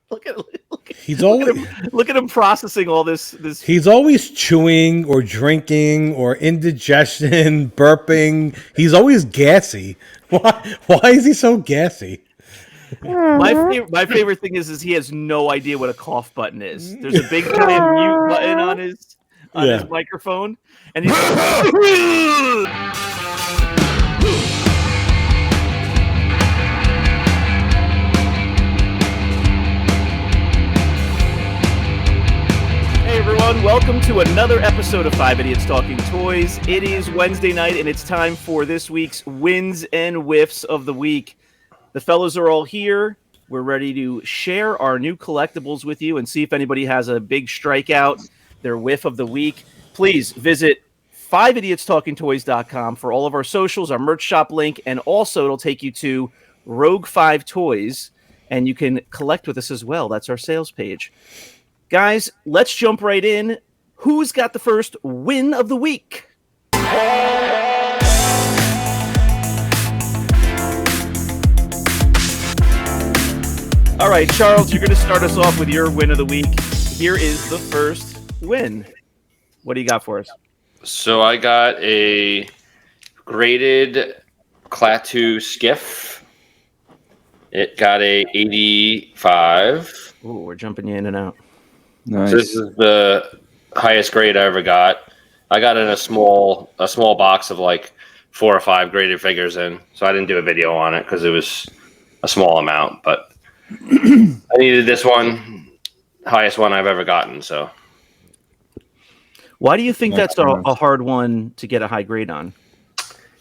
Look at look at him processing all this. He's always chewing or drinking or indigestion, burping. He's always gassy. Why is he so gassy? My favorite thing is he has no idea what a cough button is. There's a big giant mute button on his microphone, and he's Hey everyone, welcome to another episode of 5 Idiots Talking Toys. It is Wednesday night, and it's time for this week's Wins and Wiffs of the Week. The fellas are all here. We're ready to share our new collectibles with you and see if anybody has a big strikeout, their whiff of the week. Please visit 5idiotstalkingtoys.com for all of our socials, our merch shop link, and also it'll take you to Rogue 5 Toys, and you can collect with us as well. That's our sales page. Guys, let's jump right in. Who's got the first win of the week? All right, Charles, you're going to start us off with your win of the week. Here is the first win. What do you got for us? So I got a graded Klaatu skiff. It got a 85. Ooh, we're jumping you in and out. Nice. So this is the highest grade I ever got. I got in a small box of like 4 or 5 graded figures in, so I didn't do a video on it because it was a small amount. But I needed this one, highest one I've ever gotten. So why do you think that's a hard one to get a high grade on?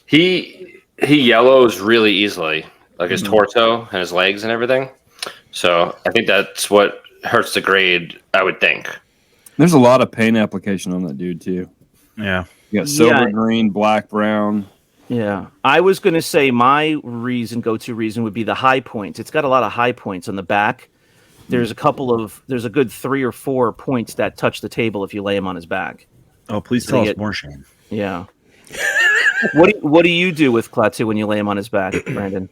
He yellows really easily, like his torso and his legs and everything. So I think that's what hurts the grade, I would think. There's a lot of paint application on that dude too. Yeah. You got silver, green, black, brown. Yeah. I was going to say my go-to reason would be the high points. It's got a lot of high points on the back. There's a good 3 or 4 points that touch the table if you lay him on his back. Oh, please tell us more, Shane. Yeah. What do you do with Klaatu when you lay him on his back, Brandon?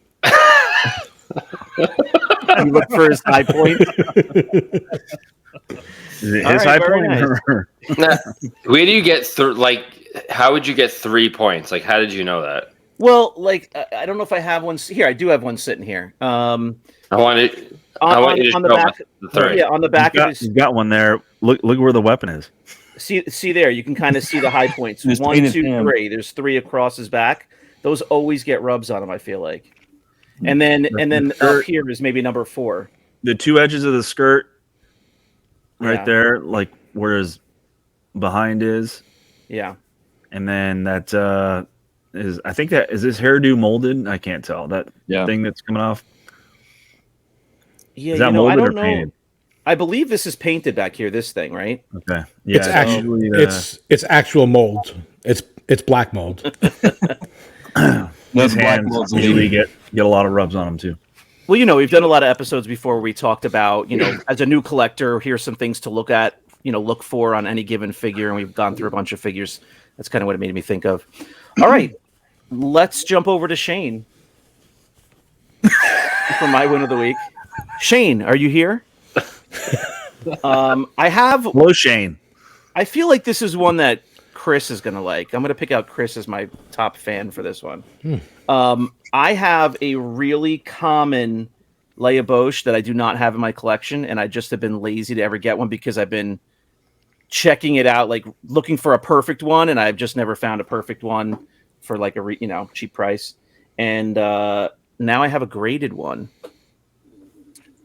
You look for his high point. Is it his high point? Nice. Where do you get how would you get 3 points? Like, how did you know that? Well, like I don't know if I have one here. I do have one sitting here. I want you to show the back. The 3. Yeah, on the back of his. You've got one there. Look where the weapon is. See there. You can kind of see the high points. 1, 2, 3. There's 3 across his back. Those always get rubs on him, I feel like. And then up here is maybe number 4. The 2 edges of the skirt, right there, like where his behind is. Yeah. And then that is this hairdo molded? I can't tell. That thing that's coming off. Yeah, is that molded I don't or painted? I believe this is painted back here. This thing, right? Okay. Yeah, it's actual mold. It's black mold. Those hands usually get a lot of rubs on them too. Well, we've done a lot of episodes before where we talked about, as a new collector, here's some things to look at, look for on any given figure, and we've gone through a bunch of figures. That's kind of what it made me think of. All right, let's jump over to Shane for my win of the week. Shane, are you here? Hello, Shane. I feel like this is one that Chris is going to like. I'm going to pick out Chris as my top fan for this one. I have a really common Leia Bosch that I do not have in my collection, and I just have been lazy to ever get one because I've been checking it out, like looking for a perfect one, and I've just never found a perfect one for like a cheap price. And now I have a graded one,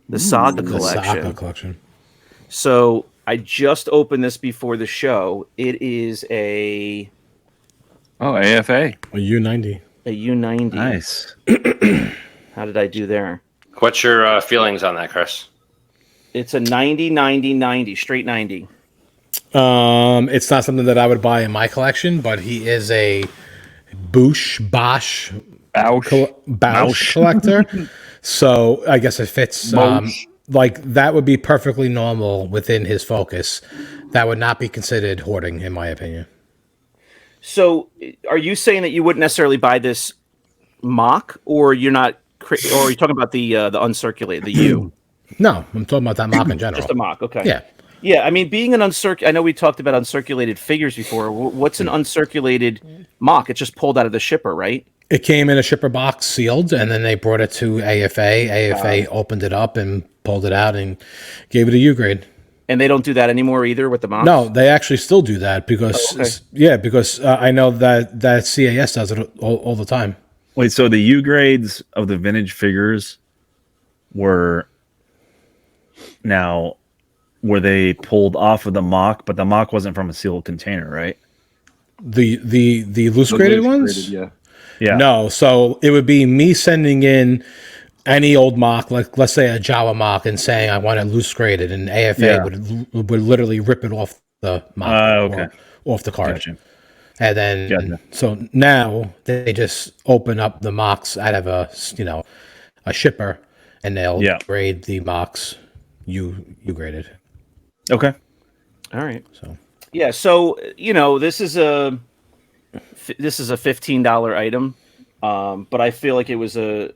the Saga collection. So I just opened this before the show. It is a AFA. A U90. A U90. Nice. How did I do there? What's your feelings on that, Chris? It's a 90, 90, 90, straight 90. It's not something that I would buy in my collection, but he is a Bosch collector. So I guess it fits. Like that would be perfectly normal within his focus. That would not be considered hoarding, in my opinion. So, are you saying that you wouldn't necessarily buy this mock, or you're not, or are you talking about the uncirculated, the U? No, I'm talking about that mock in general. Just a mock, okay. Yeah. Yeah, I mean, being an I know we talked about uncirculated figures before. What's an uncirculated mock? It's just pulled out of the shipper, right? It came in a shipper box sealed, and then they brought it to AFA. AFA opened it up and pulled it out and gave it a U grade. And they don't do that anymore either with the mocks? No, they actually still do that because, because I know that CAS does it all the time. Wait, so the U grades of the vintage figures were they pulled off of the mock, but the mock wasn't from a sealed container, right? The loose graded ones? Yeah. Yeah. No, so it would be me sending in any old mock, like let's say a Jawa mock, and saying I want it loose graded, and AFA would literally rip it off the mock, off the card. Gotcha. And then so now they just open up the mocks out of a shipper, and they'll grade the mocks U graded. Okay. All right. So this is a $15 item, but I feel like it was a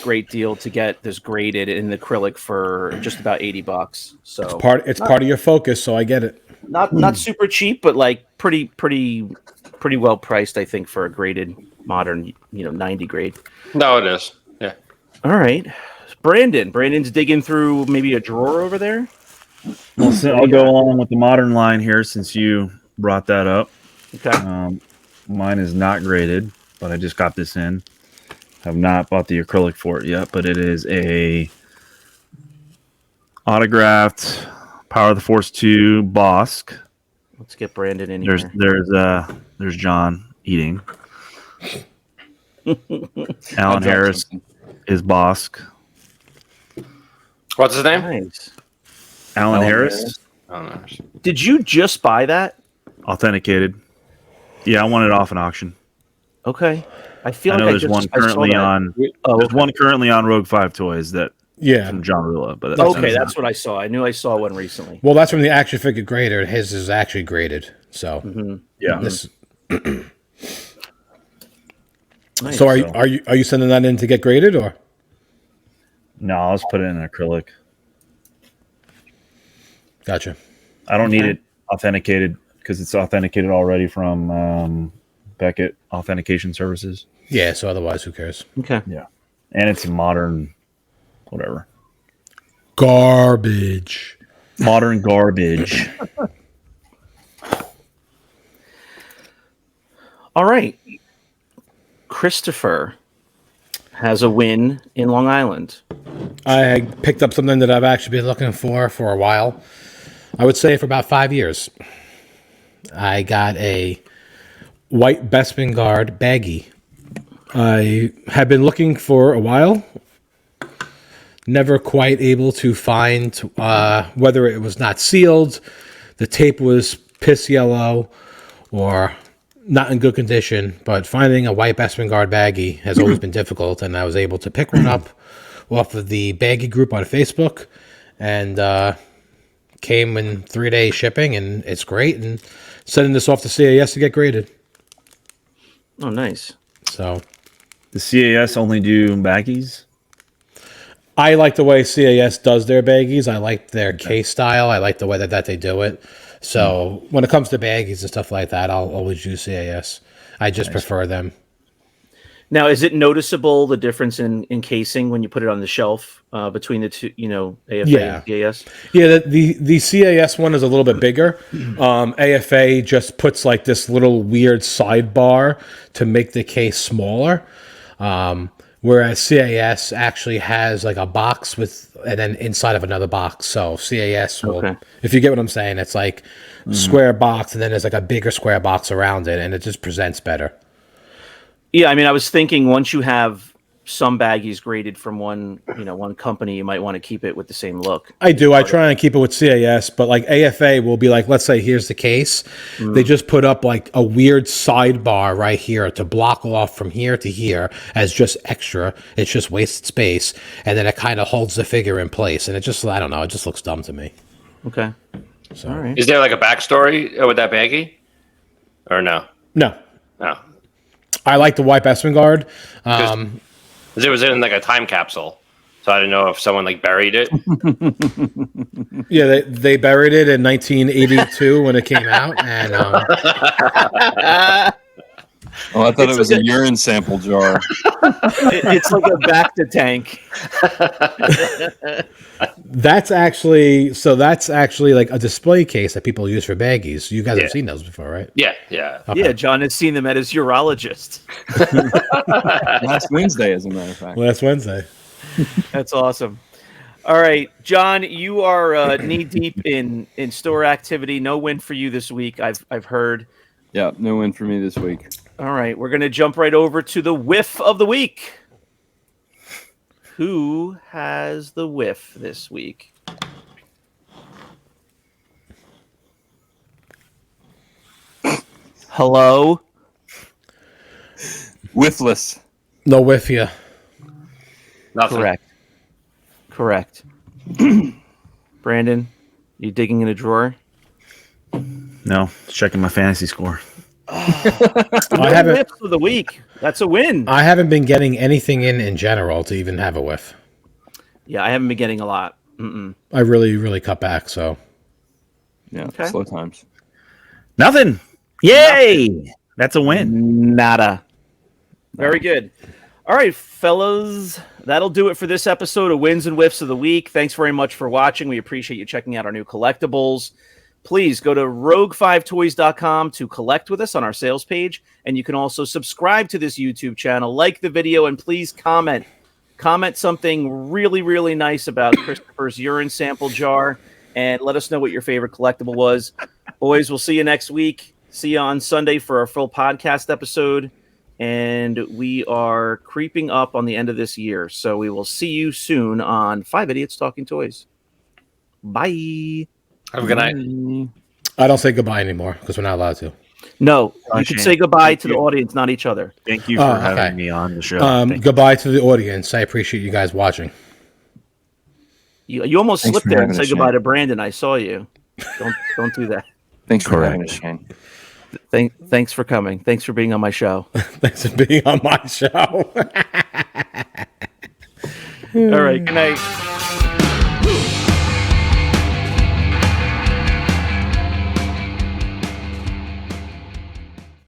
great deal to get this graded in acrylic for just about $80. So it's part of your focus, so I get it. Not super cheap, but like pretty well priced, I think, for a graded modern 90 grade. No, it is. Yeah. All right, Brandon's digging through maybe a drawer over there. I'll go along with the modern line here since you brought that up. Okay. Mine is not graded, but I just got this in. Have not bought the acrylic for it yet, but it is a autographed Power of the Force 2 Bosk. Let's get Brandon in here. There's John eating. Alan Harris is Bosk. What's his name? Nice. Alan Harris. Did you just buy that? Authenticated. Yeah, I want it off an auction. Okay. I feel know like there's one currently on. There's one currently on Rogue 5 Toys that. Yeah, from John Rula. But that's what I saw. I knew I saw one recently. Well, that's from the action figure grader. His is actually graded. So Nice. So are you sending that in to get graded or? No, I'll just put it in acrylic. Gotcha. I don't need it authenticated because it's authenticated already from Beckett Authentication Services. Yeah, so otherwise, who cares? Okay. Yeah. And it's modern, whatever. Garbage. Modern garbage. All right. Christopher has a win in Long Island. I picked up something that I've actually been looking for a while. I would say for about 5 years. I got a white Bespin Guard baggie. I have been looking for a while. Never quite able to find whether it was not sealed, the tape was piss yellow, or not in good condition. But finding a white Bespin Guard baggie has always been difficult, and I was able to pick one up off of the baggie group on Facebook, and came in 3-day shipping, and it's great. And sending this off to CAS to get graded. Oh, nice. So, the CAS only do baggies? I like the way CAS does their baggies. I like their case style. I like the way that they do it. So when it comes to baggies and stuff like that, I'll always use CAS. I just prefer them. Now, is it noticeable the difference in casing when you put it on the shelf between the two, AFA and CAS? Yeah, the CAS one is a little bit bigger. AFA just puts like this little weird sidebar to make the case smaller. Whereas CAS actually has like a box and then inside of another box. So CAS will, if you get what I'm saying, it's like square box and then there's like a bigger square box around it, and it just presents better. Yeah, I mean, I was thinking once you have some baggies graded from one company, you might want to keep it with the same look. I do. I try and keep it with CAS, but like AFA will be like, let's say here's the case. They just put up like a weird sidebar right here to block off from here to here as just extra. It's just wasted space, and then it kind of holds the figure in place, and it just, I don't know, it just looks dumb to me. Okay. So, all right. Is there like a backstory with that baggie, or no? No. No. I like the white Bespin Guard. It was in like a time capsule. So I didn't know if someone like buried it. Yeah, they buried it in 1982 when it came out, and Oh, I thought it was a urine sample jar. It's like a Bacta tank. that's actually like a display case that people use for baggies. You guys have seen those before, right? Yeah. Okay. Yeah, John has seen them at his urologist. Last Wednesday, as a matter of fact. Last Wednesday. That's awesome. All right, John, you are knee deep in store activity. No win for you this week. I've heard. Yeah, no win for me this week. All right, we're going to jump right over to the whiff of the week. Who has the whiff this week? Hello? Whiffless. No whiff you. Nothing. Correct. Brandon, you digging in a drawer? No, checking my fantasy score. I haven't. Whiff of the week. That's a win. I haven't been getting anything in general to even have a whiff. Yeah, I haven't been getting a lot. Mm-mm. I really cut back. So Yeah, Okay. slow times. Nothing. Yay! That's a win. Nada. Very good. All right, fellas, that'll do it for this episode of Wins and Wiffs of the Week. Thanks very much for watching. We appreciate you checking out our new collectibles. Please go to rogue5toys.com to collect with us on our sales page. And you can also subscribe to this YouTube channel, like the video, and please comment. Comment something really, really nice about Christopher's urine sample jar, and let us know what your favorite collectible was. Boys, we'll see you next week. See you on Sunday for our full podcast episode. And we are creeping up on the end of this year. So we will see you soon on 5 Idiots Talking Toys. Bye. Have a good night. I don't say goodbye anymore because we're not allowed to. No, you Shane. can say goodbye Thank to you. the audience, not each other. Thank you for okay. having me on the show. Thank you. Goodbye to the audience. I appreciate you guys watching. You almost Thanks slipped for there and having said us, goodbye Shane. to Brandon. I saw you. Don't do that. Thanks for Correct. having us, Shane. Thanks for coming. Thanks for being on my show. Thanks for being on my show. All right. Good night.